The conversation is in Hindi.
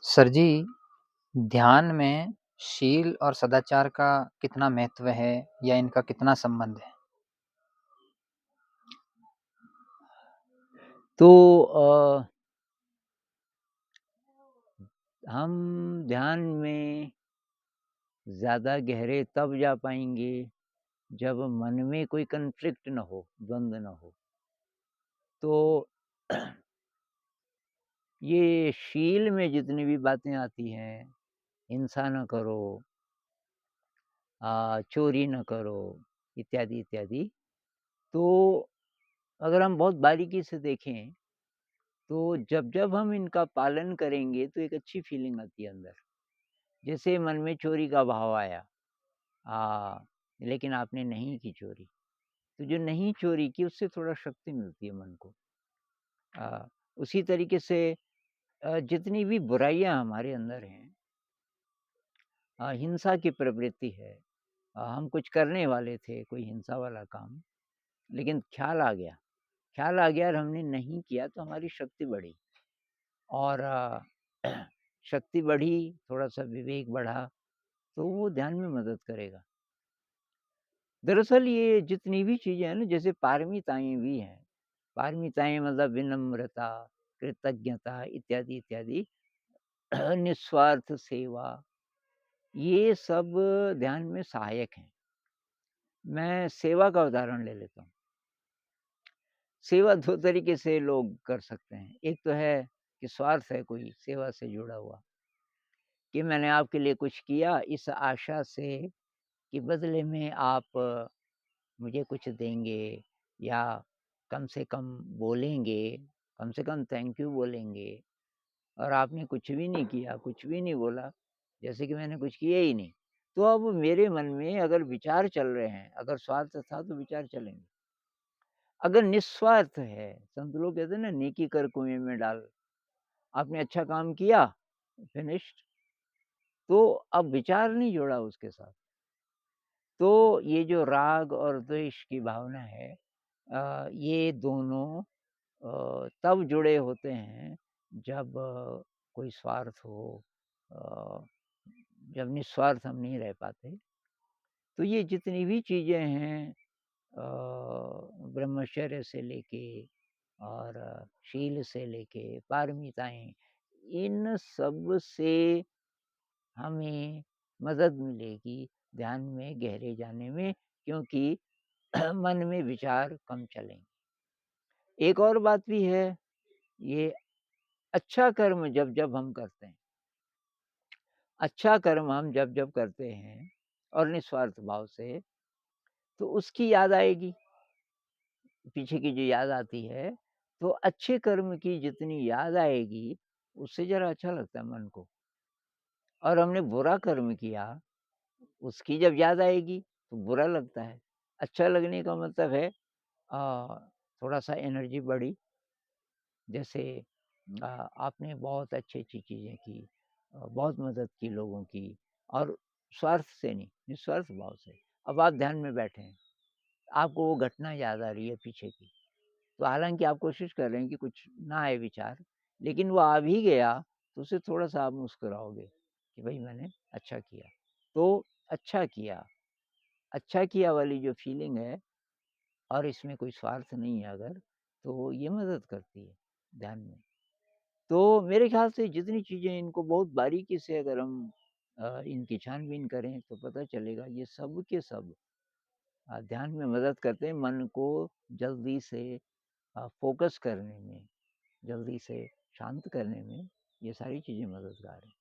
सर जी, ध्यान में शील और सदाचार का कितना महत्व है या इनका कितना संबंध है? तो हम ध्यान में ज़्यादा गहरे तब जा पाएँगे जब मन में कोई कॉन्फ्लिक्ट ना हो, द्वंद ना हो। तो ये शील में जितनी भी बातें आती हैं, हिंसा ना करो, चोरी ना करो, इत्यादि, इत्यादि। तो अगर हम बहुत बारीकी से देखें, तो जब-जब हम इनका पालन करेंगे तो एक अच्छी फीलिंग आती है अंदर। जैसे मन में चोरी का भाव आया, लेकिन आपने नहीं की चोरी। तो जो नहीं चोरी की उससे थोड़ा शक्ति मिलती है मन को। उसी तरीके से जितनी भी बुराइयाँ हमारे अंदर हैं, हिंसा की प्रवृत्ति है। हम कुछ करने वाले थे, कोई हिंसा वाला काम, लेकिन ख़्याल आ गया और हमने नहीं किया तो हमारी शक्ति बढ़ी और शक्ति बढ़ी, थोड़ा-सा विवेक बढ़ा, तो वो ध्यान में मदद करेगा। दरअसल ये जितनी भी चीज़ें हैं ना, जैसे पारमिताएँ भी हैं। पारमिताएँ मतलब विनम्रता, कृतज्ञता इत्यादि, इत्यादि, निस्वार्थ सेवा, ये सब ध्यान में सहायक हैं। मैं सेवा का उदाहरण ले लेता हूँ। सेवा 2 तरीके से लोग कर सकते हैं। एक तो है कि स्वार्थ है कोई सेवा से जुड़ा हुआ, कि मैंने आपके लिए कुछ किया इस आशा से कि बदले में आप मुझे कुछ देंगे या कम से कम बोलेंगे, कम से कम थैंक यू बोलेंगे और आपने कुछ भी नहीं किया, कुछ भी नहीं बोला, जैसे कि मैंने कुछ किया ही नहीं। तो अब मेरे मन में अगर विचार चल रहे हैं, अगर स्वार्थ था तो विचार चलेंगे। अगर निस्वार्थ है, संत लोग कहते हैं ना नेकी कर कुएँ में डाल, आपने अच्छा काम किया, फिनिश्ड, तो अब विचार नहीं जुड़ा उसके साथ। तो ये जो राग और द्वेष की भावना है, ये दोनों तब जुड़े होते हैं जब कोई स्वार्थ हो, अ, जब निस्वार्थ हम नहीं रह पाते। तो ये जितनी भी चीज़ें हैं, ब्रह्मचर्य से लेके और शील से लेके पारमिताएँ, इन सब से हमें मदद मिलेगी ध्यान में गहरे जाने में, क्योंकि मन में विचार कम चलेंगे। एक और बात भी है, ये अच्छा कर्म जब-जब हम करते हैं, अच्छा कर्म हम जब-जब करते हैं और निस्वार्थ भाव से, तो उसकी याद आएगी, पीछे की जो याद आती है, तो अच्छे कर्म की जितनी याद आएगी, उससे ज़रा अच्छा लगता है मन को। और हमने बुरा कर्म किया, उसकी जब याद आएगी, तो बुरा लगता है। अच्छा लगने का मतलब है थोड़ा-सा एनर्जी बढ़ी, जैसे आपने बहुत अच्छी-अच्छी चीज़ें की, बहुत मदद की लोगों की और स्वार्थ से नहीं, निस्वार्थ भाव से। अब आप ध्यान में बैठे हैं, आपको वो घटना याद आ रही है पीछे की, तो हालाँकि आप कोशिश कर रहे हैं कि कुछ ना आए विचार, लेकिन वो आ भी गया, तो उससे थोड़ा-सा आप मुस्कुराओगे कि भई मैंने अच्छा किया। तो अच्छा किया वाली जो फीलिंग है और इसमें कोई स्वार्थ नहीं है अगर, तो ये मदद करती है ध्यान में। तो मेरे ख़्याल से जितनी चीज़ें इनको बहुत बारीकी से अगर हम इनकी छान-बीन करें तो पता चलेगा ये सब के सब ध्यान में मदद करते हैं मन को जल्दी से फ़ोकस करने में, जल्दी से शांत करने में, ये सारी चीज़ें मददगार हैं।